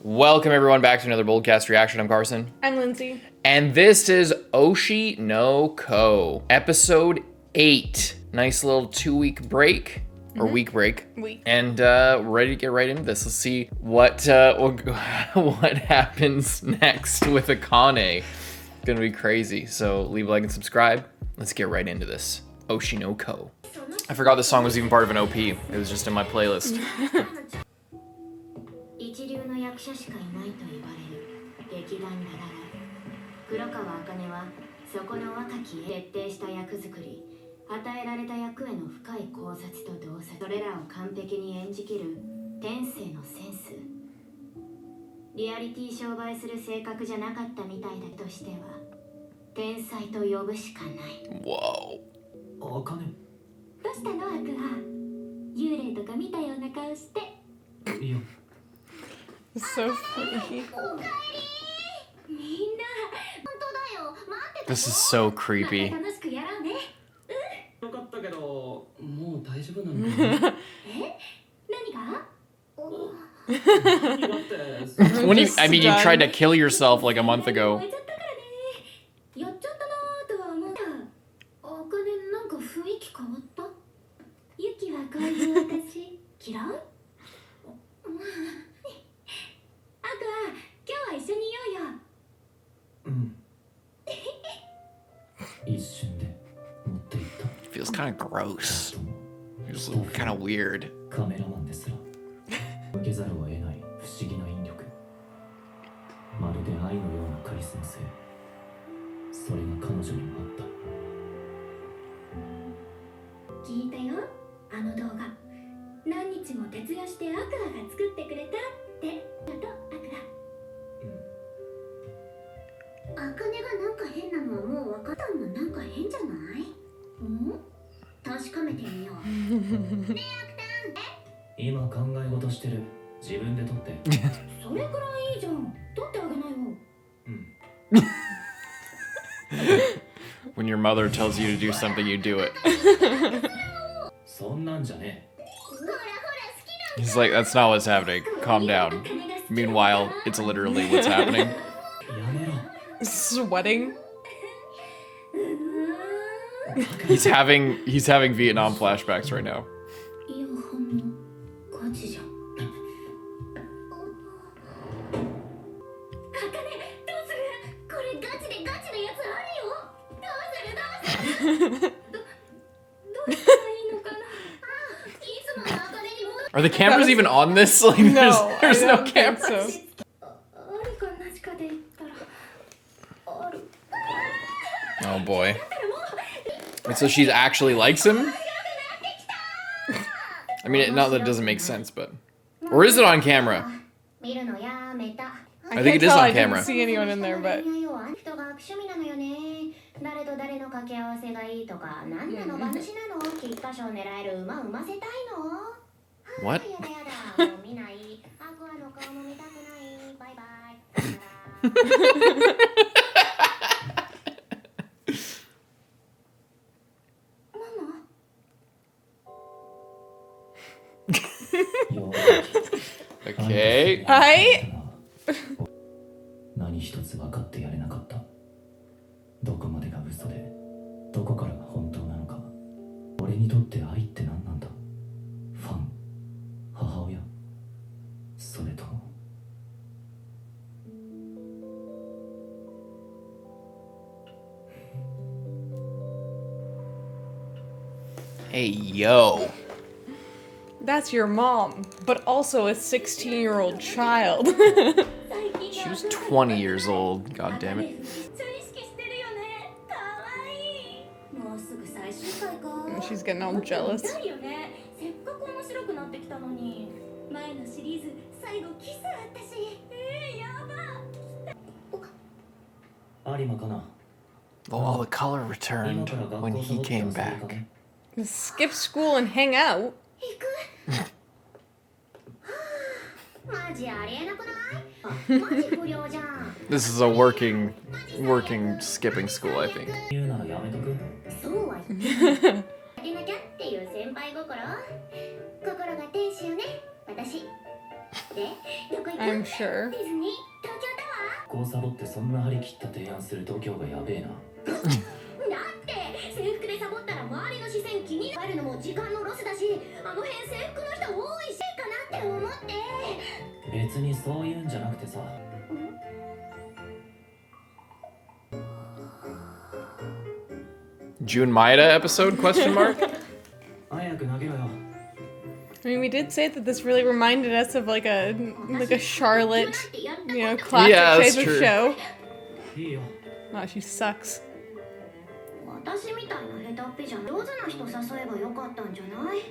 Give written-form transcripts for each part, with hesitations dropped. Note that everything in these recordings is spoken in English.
Welcome everyone back to another Boldcast reaction. I'm Carson. I'm Lindsay. And this is Oshi no Ko, episode 8. Nice little 2-week break, or week break. And ready to get right into this. Let's see what happens next with Akane. It's gonna be crazy. So leave a like and subscribe. Let's get right into this. Oshi no Ko. I forgot this song was even part of an OP. It was just in my playlist. 一流の役者しかいないと言われる劇団ラララ黒川茜はそこの若き徹底した役作り与えられた役への深い考察と洞察それらを完璧に演じきる天性のセンスリアリティ商売する性格じゃなかったみたいだとしては天才と呼ぶしかない。Whoa. 茜どうしたのアクア幽霊とか見たような顔していや So funny. This is so creepy. When you, I mean, you tried to kill yourself like a month ago. Feels kind of gross. Feels kind of weird. When your mother tells you to do something, you do it. He's like, that's not what's happening. Calm down. Meanwhile, it's literally what's happening. Sweating. He's having Vietnam flashbacks right now. Are the cameras even on this? Like, there's no cameras. Oh boy. And so she actually likes him? I mean, not that it doesn't make sense, but... Or is it on camera? I think it is on camera. I didn't see anyone in there, but... What? Okay. Hi. 何一つ分かってやれなかった。どこまでが嘘で、どこからが本当なのか。俺にとって愛って何なんだ。ファン、母親、それとも。Hey, yo. That's your mom, but also a 16-year-old child. She was 20 years old. God damn it. She's getting all jealous. Oh, all the color returned when he came back. Skip school and hang out. This is a working skipping school, I think. I'm sure. ディズニー東京タワこうサボってそんな張り切った提案する東京がやべえな。ーだって制服でサボったら周りの視線気に入るのも時間のロスだし、あの辺制服の人多いしかなって思って。別にそういうんじゃなくてさ。June Maeda episode? Question mark. 早く投げろよ。I mean, we did say that this really reminded us of like a Charlotte, classic Yeah, that's type of true. show. いいよ。 Wow, she sucks. 私みたいな下手っぴじゃ上手な人誘えばよかったんじゃない？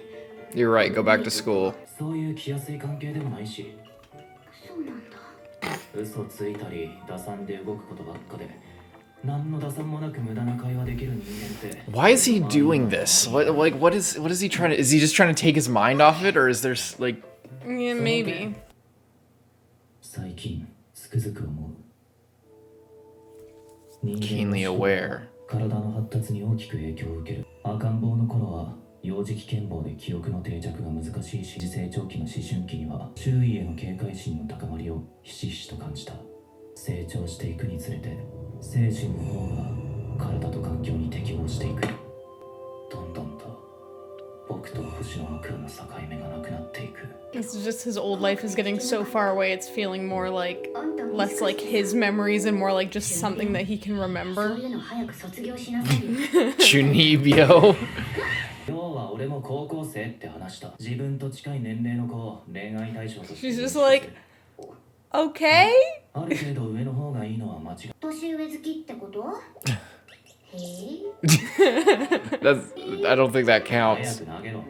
You're right. Go back to school. そういう気安い関係でもないし。そうなんだ。嘘ついたり打算で動くことばっかで、何の打算もなく無駄な会話できる人間って。 Why is he doing this? What is he trying to? Is he just trying to take his mind off of it, or is there like? Yeah, maybe. 最近つくづく思う。 Keenly aware. 体の発達に大きく影響を受ける。赤ん坊の頃は幼児期健忘で記憶の定着が難しいし、成長期の思春期には周囲への警戒心の高まりをひしひしと感じた。成長していくにつれて精神の方が体と環境に適応していく。どんどんと僕と星の悪の境目がなくなっていく。 This is just his old life is getting so far away, it's feeling more like, less like his memories and more like just something that he can そう remember. いうの早く卒業しなさいよ。 Junibyo. 要は俺も高校生って話した。自分と近い年齢の子を恋愛対象として。 She's just like, okay? ある程度上の方がいいのは間違い。年上好きってこと？へえ。 I don't think that 早 counts. く投げろ。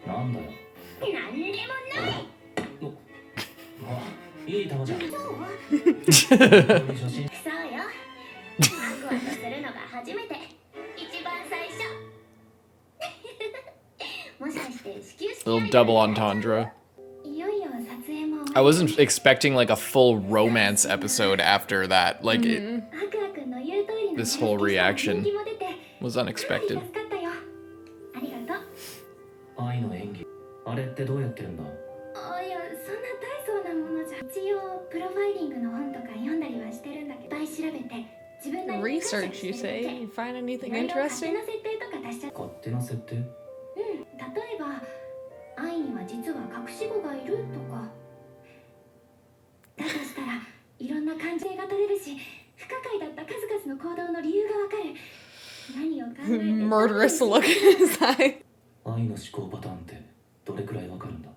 なんだよ。なんでもない。あ、いい球じゃん。そう？初心。そうよ。アクアとするのが初めて。一番最初。もしかして始球式 Little double entendre. いよいよ撮影も。 I wasn't expecting like a full romance episode after that. Like it アクア君の言う通りの This whole reaction 人気も出て was unexpected. 助かったよ。ありがとう。愛の演技。あれってどうやってるんだ。あ、いや、そんな大層なものじゃ。一応プロファイリングの本とか読んだりはしてるんだけど、いっぱい調べて自分なりに解釈 Research, you してるだ say? け。 You find anything いろいろ勝手 interesting? な設定とか出しちゃって。勝手な設定。例えば愛には実は隠し子がいるとか。だとしたらいろんな感情が取れるし、不可解だった数々の行動の理由がわかる。何を考えて Murderous look in his eye. 愛の思考パターンってどれくらいわかるんだ。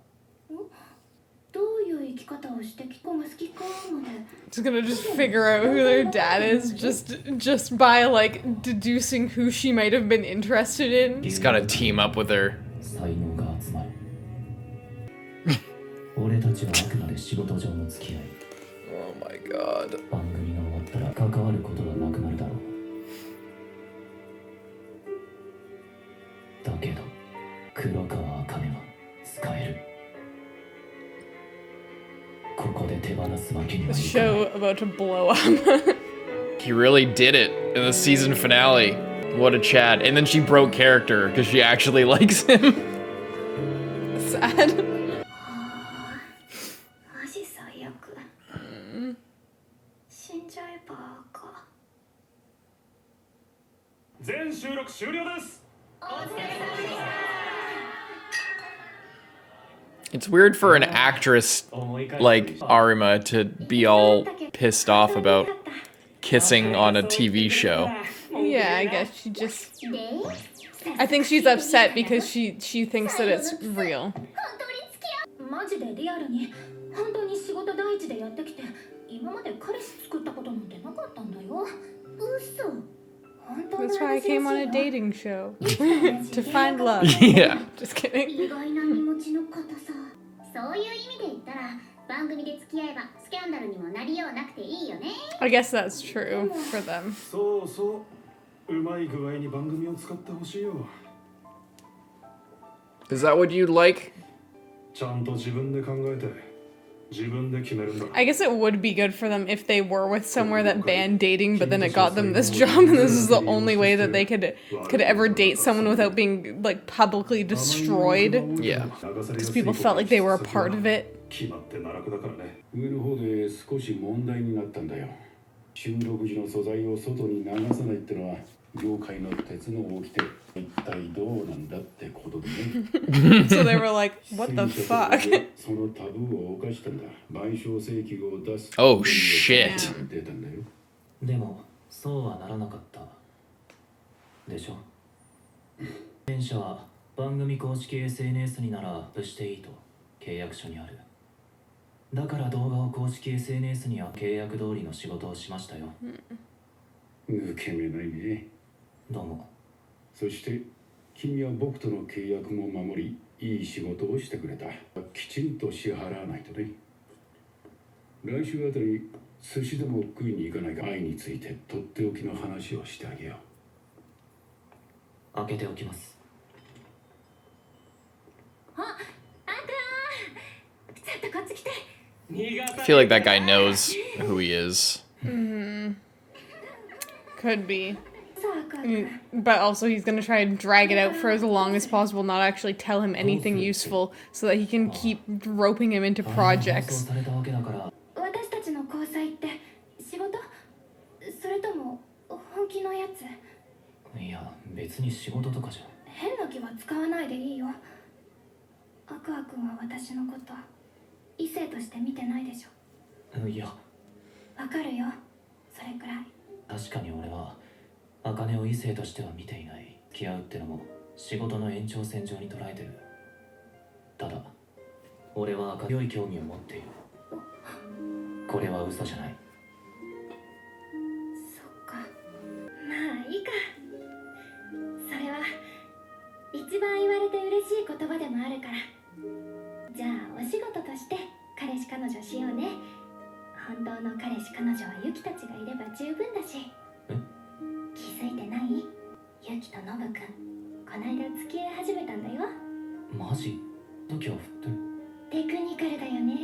どういう生き方をしてき子が好きかまで。 Just gonna just figure out who their dad is just by like deducing who she might have been interested in. He's gotta team up with her. 才能が集まる。俺たちはあくまで仕事上の付き合い。 Oh my god. 番組が終わったら関わることがなくなるだろう。だけど黒川茜は使える。ここで手放すわけには The いかない。 show about to blow up. He really did it in the season finale. What a Chad. And then she broke character because she actually likes him. Sad. マジ最悪。死んじゃえばか。全収録終了です。 It's weird for an actress like Arima to be all pissed off about kissing on a TV show. Yeah, I guess she just. I think she's upset because she thinks that it's real. 本当に付き合う。マジでリアルに本当に仕事第一でやってきて、今まで彼氏作ったことなんてなかったんだよ。嘘。本当の That's why I came on a dating show 話 to find love. Yeah. Just kidding. 意外な身持ちの方さ。そういう意味で言ったら番組で付き合えばスキャンダルにもなりようなくていいよね。 I guess that's true for them. そうそう。うまい具合に番組を使ってほしいよ。 Is that what you'd like? ちゃんと自分で考えて I guess it would be good for them if they were with somewhere that banned dating, but then it got them this job, and this is the only way that they could ever date someone without being like publicly destroyed. Yeah. Because people felt like they were a part of it. 上の方で少し問題になったんだよ。収録時の素材を外に流さないってのは業界の鉄の掟。一体どうなんだってことでね。So they were like, what the fuck? そのタブーを犯したんだ。賠償請求を出す。Oh shit. 出たんだよ。でもそうはならなかったでしょ。電車は番組公式 SNS にならアップしていいと契約書にある。だから動画を公式 SNS には契約通りの仕事をしましたよ。抜け目ないね。どうも。そして君は僕との契約も守り、いい仕事をしてくれた。きちんと支払わないとね。来週あたり寿司でも食いに行かないか。愛についてとっておきの話をしてあげよう。開けておきます。あ、あんたちょっとこっち来て。I feel like that guy knows who he is. Could be. But also he's gonna try and drag it out for as long as possible, not actually tell him anything useful, so that he can keep roping him into projects. 私たちの交際って仕事？それとも本気のやつ？いや、別に仕事とかじゃ。変な気は使わないでいいよ。アクア君は私のこと異性として見てないでしょ。いや。わかるよ。それくらい。確かに俺は茜を異性としては見ていない。付き合うってのも仕事の延長線上に捉えてる。ただ俺は茜良い興味を持っている。これは嘘じゃない。そっか。まあいいか。それは一番言われて嬉しい言葉でもあるから。じゃあお仕事として彼氏彼女しようね。本当の彼氏彼女はユキたちがいれば十分だし。気づいてない？ユキとノブくんこないだ付き合い始めたんだよ。マジ？時を振ってる。テクニカルだよね。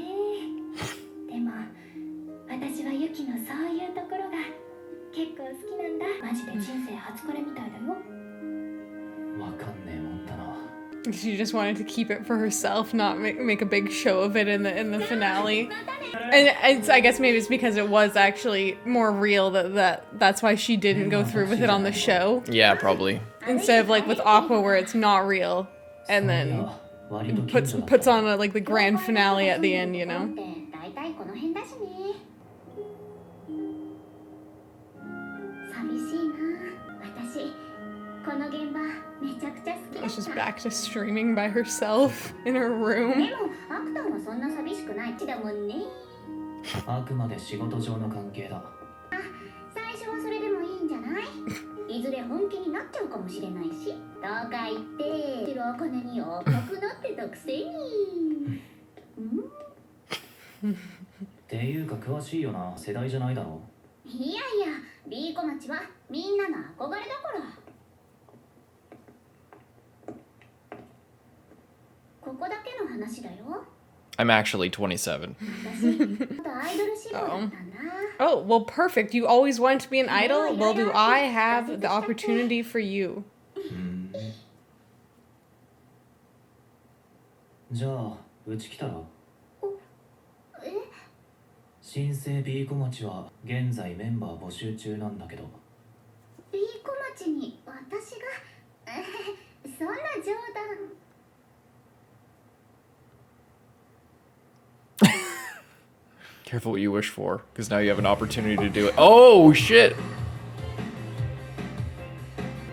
でも私はユキのそういうところが結構好きなんだ。マジで人生初恋みたいだよ。わかんねえもんだな。She just wanted to keep it for herself, not make a big show of it in the finale. And I guess maybe it's because it was actually more real that's why she didn't go through with it on the show. Yeah, probably. Instead of like with Aqua where it's not real and then puts on like the grand finale at the end, you know. She's just back to streaming by herself in her room. あくまで仕事上の関係だ。最初はそれでもいいんじゃない？いずれ本気になっちゃうかもしれないし。とか言って白茜に赤くなってたくせに。っていうか詳しいよな。世代じゃないだろ。いやいや、B小町はみんなの憧れだから。ここだけの話だよ。I'm actually 27. Oh, well, perfect. You always wanted to be an idol? Well, do I have the opportunity for you? じゃあ、うち来たら？新生 B 小町は現在メンバー募集中なんだけど。B 小町に私がそんな冗談。Careful what you wish for, because now you have an opportunity to do it. Oh, shit!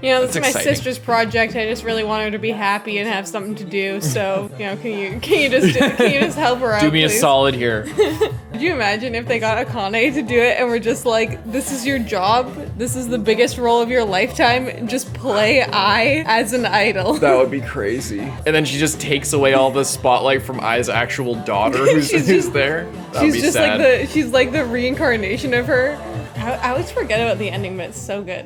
You know, this is my sister's project. I just really want her to be happy and have something to do. So, you know, can you just help her out? Do me a please? solid here. Could you imagine if they got Akane to do it and we're just like, this is your job, this is the biggest role of your lifetime, just play Ai as an idol. That would be crazy. And then she just takes away all the spotlight from Ai's actual daughter who's there. That would be just sad. she's like the reincarnation of her. I always forget about the ending, but it's so good.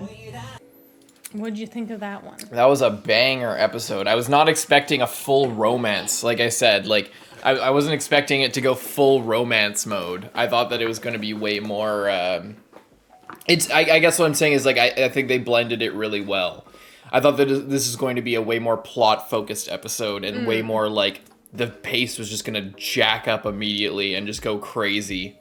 What did you think of that one? That was a banger episode. I was not expecting a full romance. Like I said, like I wasn't expecting it to go full romance mode. I thought that it was going to be way more. I guess what I'm saying is like I think they blended it really well. I thought that this is going to be a way more plot focused episode and way more like the pace was just going to jack up immediately and just go crazy.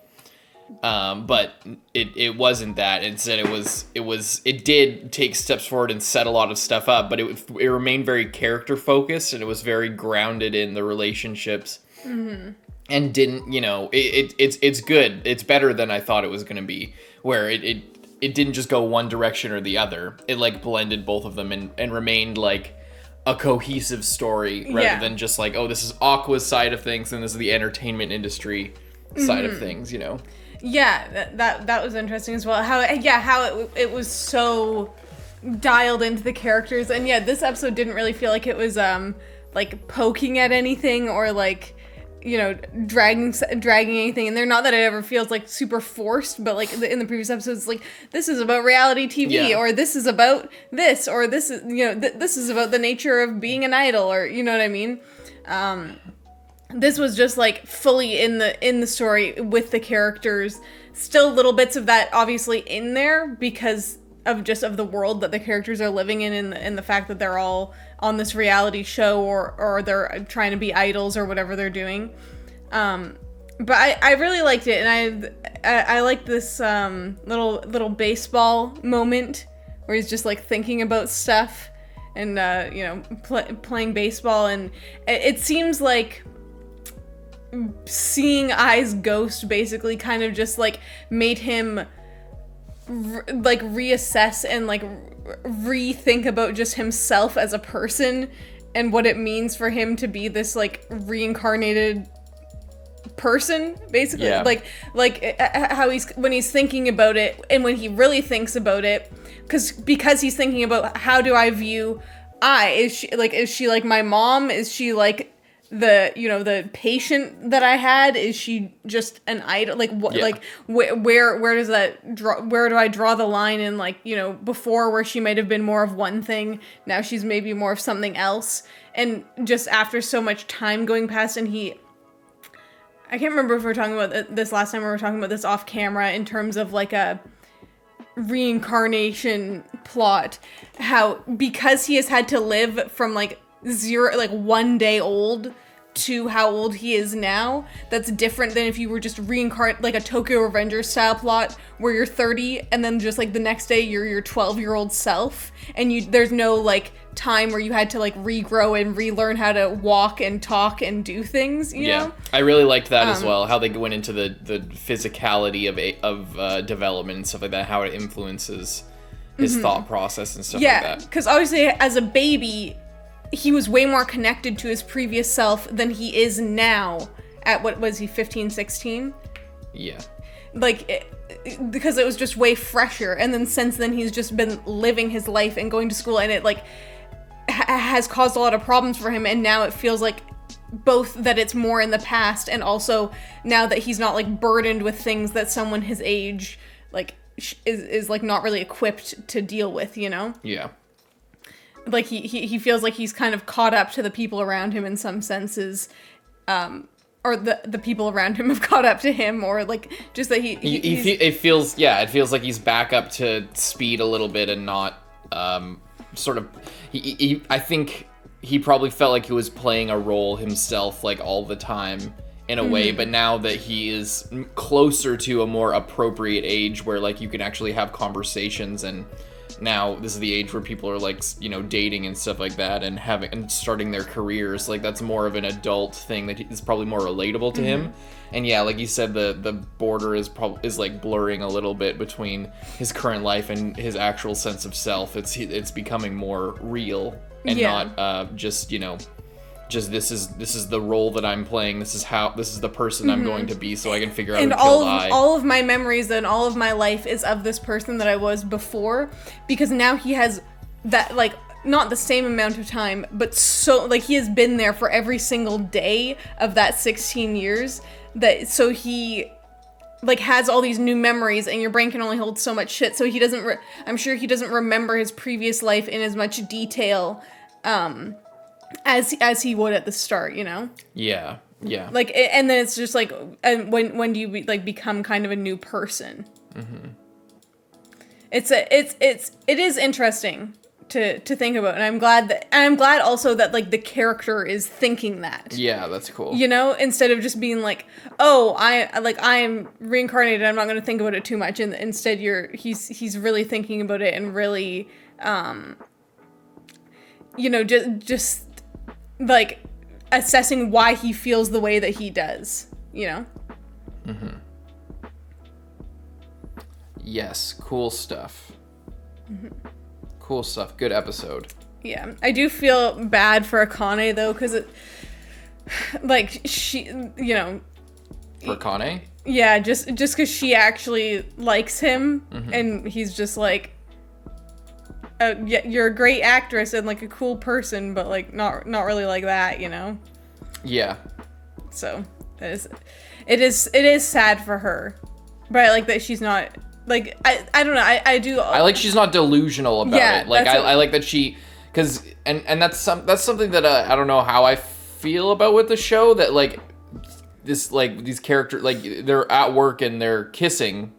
But it wasn't that. Instead, it did take steps forward and set a lot of stuff up, but it remained very character focused and it was very grounded in the relationships. Mm-hmm. And didn't, it's good. It's better than I thought it was going to be, where it didn't just go one direction or the other. It like blended both of them and remained like a cohesive story rather than just like, oh, this is Aqua's side of things and this is the entertainment industry side of things, Yeah, that was interesting as well. How it was so dialed into the characters, and this episode didn't really feel like it was like poking at anything or like dragging anything in there. Not that it ever feels like super forced, but like in the previous episodes, like this is about reality TV, or this is about this, or this is this is about the nature of being an idol, or you know what I mean. This was just like fully in the story with the characters. Still little bits of that obviously in there because of the world that the characters are living in and the fact that they're all on this reality show or they're trying to be idols or whatever they're doing. But I really liked it, and I liked this little baseball moment where he's just like thinking about stuff and playing baseball, and it seems like seeing Ai's ghost basically kind of just like made him like reassess and like rethink about just himself as a person and what it means for him to be this like reincarnated person, basically. Like how when he's thinking about it and when he really thinks about it, because he's thinking about how do I view Ai? Is she like my mom? Is she like the patient that I had? Is she just an idol? Like what? Yeah. Like where does that draw? Where do I draw the line in, like, before where she might have been more of one thing, now she's maybe more of something else, and just after so much time going past, and I can't remember if we were talking about this last time or we were talking about this off camera in terms of like a reincarnation plot, how because he has had to live from like 1 day old to how old he is now, that's different than if you were just reincarnate, like a Tokyo Revengers style plot where you're 30 and then just like the next day you're your 12-year-old self, and there's no like time where you had to like regrow and relearn how to walk and talk and do things, you know? I really liked that as well, how they went into the physicality of development and stuff like that, how it influences his thought process and stuff like that. Because obviously as a baby he was way more connected to his previous self than he is now at, what was he, 15, 16? Yeah. Like, because it was just way fresher, and then since then he's just been living his life and going to school, and it like has caused a lot of problems for him, and now it feels like both that it's more in the past, and also now that he's not like burdened with things that someone his age like is like not really equipped to deal with, Yeah. Like he feels like he's kind of caught up to the people around him in some senses, or the people around him have caught up to him, or like just that it feels like he's back up to speed a little bit and not sort of I think he probably felt like he was playing a role himself like all the time in a way, but now that he is closer to a more appropriate age where like you can actually have conversations, and now this is the age where people are like dating and stuff like that and starting their careers, like that's more of an adult thing that is probably more relatable to him. And like you said, the border is like blurring a little bit between his current life and his actual sense of self. It's becoming more real and not just this is the role that I'm playing. This is the person I'm going to be, so I can figure out and who killed Ai. all of my memories and all of my life is of this person that I was before, because now he has that, like, not the same amount of time, but so like he has been there for every single day of that 16 years, that so he like has all these new memories, and your brain can only hold so much shit, so he doesn't I'm sure he doesn't remember his previous life in as much detail as he would at the start, Yeah. Yeah. Like, and then it's just like, and when do you become kind of a new person? Mm-hmm. It is interesting to think about, and I'm glad also that like the character is thinking that. Yeah, that's cool. You know, instead of just being like, oh, I am reincarnated, I'm not going to think about it too much, and instead he's really thinking about it and really, you know, just like assessing why he feels the way that he does, you know? Mm-hmm. Yes, cool stuff. Mm-hmm. Cool stuff. Good episode. Yeah. I do feel bad for Akane, though, because it, like, she, you know... For Akane? Yeah, just because she actually likes him, mm-hmm. and he's just like, yeah, you're a great actress and, like, a cool person, but, like, not really like that, you know? Yeah. So, it is sad for her. But I like that she's not... Like, I don't know, I do... I like she's not delusional about it. Like, I like that she... Because, and that's something that I don't know how I feel about with the show, that, like, this, like, these characters, like, they're at work and they're kissing.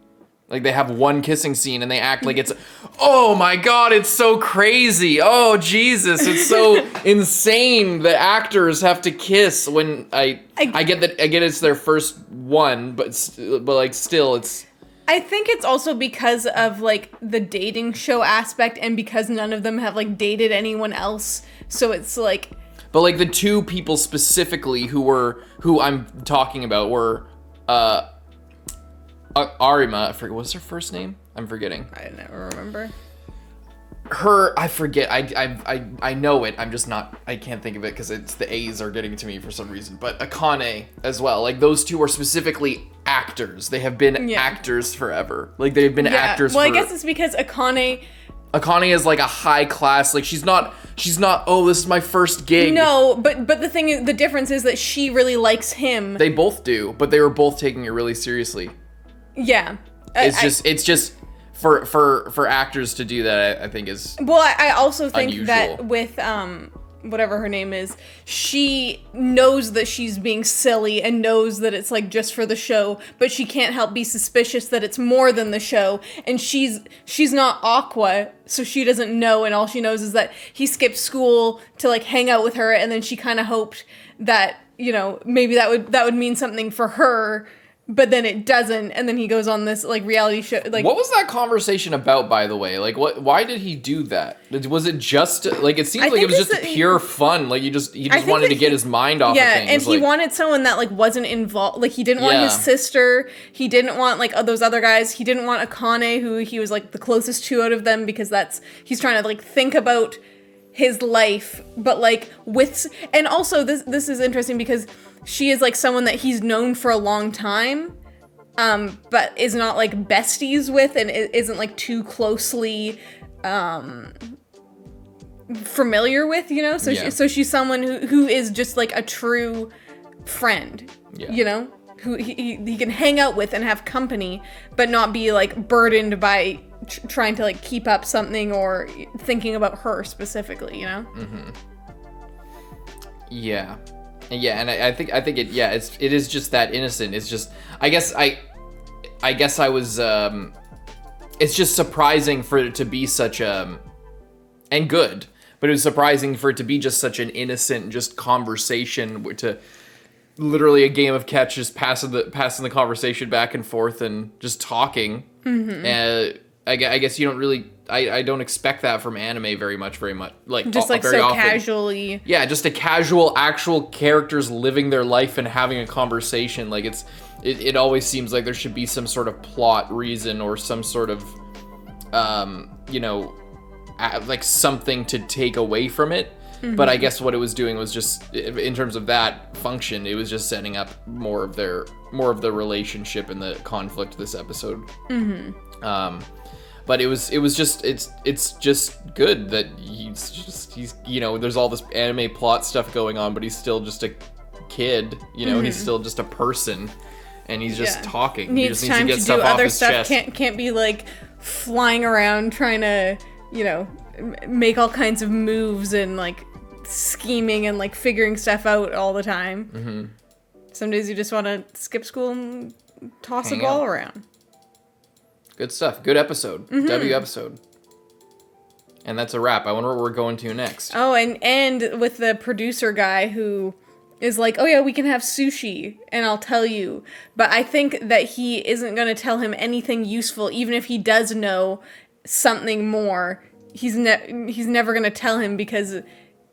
Like, they have one kissing scene and they act like it's... Oh, my God, it's so crazy. Oh, Jesus, it's so insane that actors have to kiss when I get it's their first one, but like, still, it's... I think it's also because of, like, the dating show aspect, and because none of them have, like, dated anyone else, so it's, like... But, like, the two people specifically who I'm talking about were, Arima, I forget, what's her first name? I'm forgetting. I never remember. I forget, I know it, I'm just not, I can't think of it because it's the A's are getting to me for some reason, but Akane as well, like, those two are specifically actors. They have been actors forever. Like, they've been actors I guess it's because Akane is like a high class, like, she's not, oh, this is my first gig. No, but the thing is, the difference is that she really likes him. They both do, but they were both taking it really seriously. Yeah. It's just for actors to do that, I think is well, I also think unusual. that with whatever her name is, she knows that she's being silly and knows that it's like just for the show, but she can't help be suspicious that it's more than the show, and she's not Aqua, so she doesn't know, and all she knows is that he skipped school to like hang out with her, and then she kind of hoped that, you know, maybe that would mean something for her. But then it doesn't, and then he goes on this, like, reality show, like... What was that conversation about, by the way? Like, why did he do that? Was it just, like, it seems like it was just pure fun, like, he just wanted to get his mind off of things. Yeah, and he wanted someone that, like, wasn't involved, like, he didn't want his sister, he didn't want, like, those other guys, he didn't want Akane, who he was, like, the closest to out of them, because he's trying to, like, think about his life, but, like, and also, this is interesting, because... She is, like, someone that he's known for a long time, but is not, like, besties with, and isn't, like, too closely familiar with, you know? So, so she's someone who is just, like, a true friend, you know? Who he can hang out with and have company, but not be, like, burdened by trying to, like, keep up something or thinking about her specifically, you know? Mm-hmm. Yeah. Yeah, and I think it is just that innocent. It's just, I guess I was it's just surprising for it to be such and good, but it was surprising for it to be just such an innocent just conversation, to literally a game of catch, just passing the conversation back and forth and just talking. Mm-hmm. I guess you don't really. I don't expect that from anime very much. Like, just like very so often. Casually. Yeah, just a casual, actual characters living their life and having a conversation. Like, it always seems like there should be some sort of plot reason or some sort of, you know, like something to take away from it. Mm-hmm. But I guess what it was doing was just, in terms of that function, it was just setting up more of the relationship and the conflict this episode. Mm-hmm. But it's just good that he's you know, there's all this anime plot stuff going on, but he's still just a kid, you know, he's still just a person, and he's just talking. He just needs time to do other stuff. Can't be like flying around trying to, you know, make all kinds of moves and like scheming and like figuring stuff out all the time. Some days you just want to skip school and toss Hang a ball out. around. Good stuff. Good episode. W episode. And that's a wrap. I wonder what we're going to next. Oh, and with the producer guy who is like, oh yeah, we can have sushi, and I'll tell you. But I think that he isn't going to tell him anything useful, even if he does know something more. He's never going to tell him because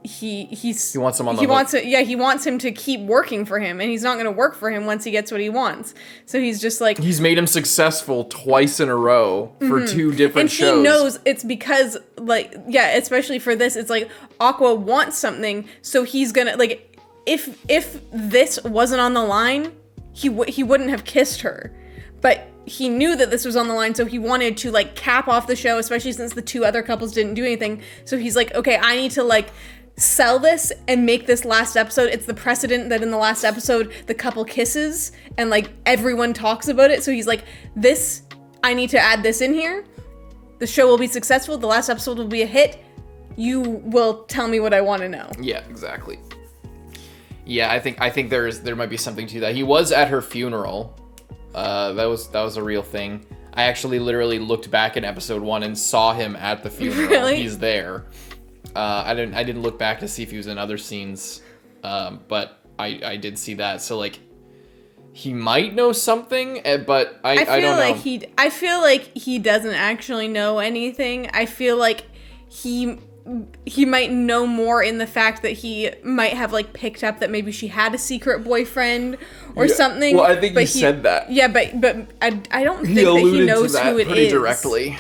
he wants him on the he hook. wants it. Yeah, he wants him to keep working for him, and he's not going to work for him once he gets what he wants. So he's just like, He's made him successful twice in a row for 2 different and shows. he knows it's because, like, yeah, especially for this, it's like Aqua wants something, so he's gonna, like, if this wasn't on the line, he wouldn't have kissed her. But he knew that this was on the line, so he wanted to, like, cap off the show, especially since the 2 other couples didn't do anything. So he's like, okay, I need to, like, sell this and make this last episode. It's the precedent that in the last episode, the couple kisses and, like, everyone talks about it. So he's like, I need to add this in here. The show will be successful. The last episode will be a hit. You will tell me what I want to know. Yeah, exactly. Yeah, I think there might be something to that. He was at her funeral. That was a real thing. I actually literally looked back in episode 1 and saw him at the funeral. Really? He's there. I didn't look back to see if he was in other scenes, but I did see that. So like, he might know something, but I don't know. I feel like he doesn't actually know anything. I feel like he might know more in the fact that he might have, like, picked up that maybe she had a secret boyfriend or something. Well, I think he said that. Yeah, but I don't think that he knows who it pretty is. directly.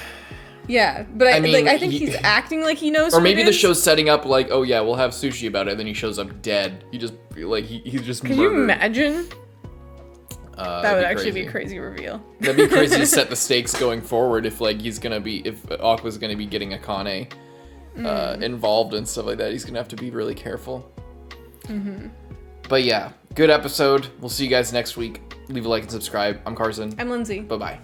Yeah, but I mean, I think he's acting like he knows. Or who maybe it the is. show's setting up like, oh yeah, we'll have sushi about it, and then he shows up dead. He just he's just. Could you imagine? That would actually be a crazy reveal. That'd be crazy to set the stakes going forward if Aqua's gonna be getting akane involved and stuff like that. He's gonna have to be really careful. Mm-hmm. But yeah, good episode. We'll see you guys next week. Leave a like and subscribe. I'm Carson. I'm Lindsay. Bye-bye.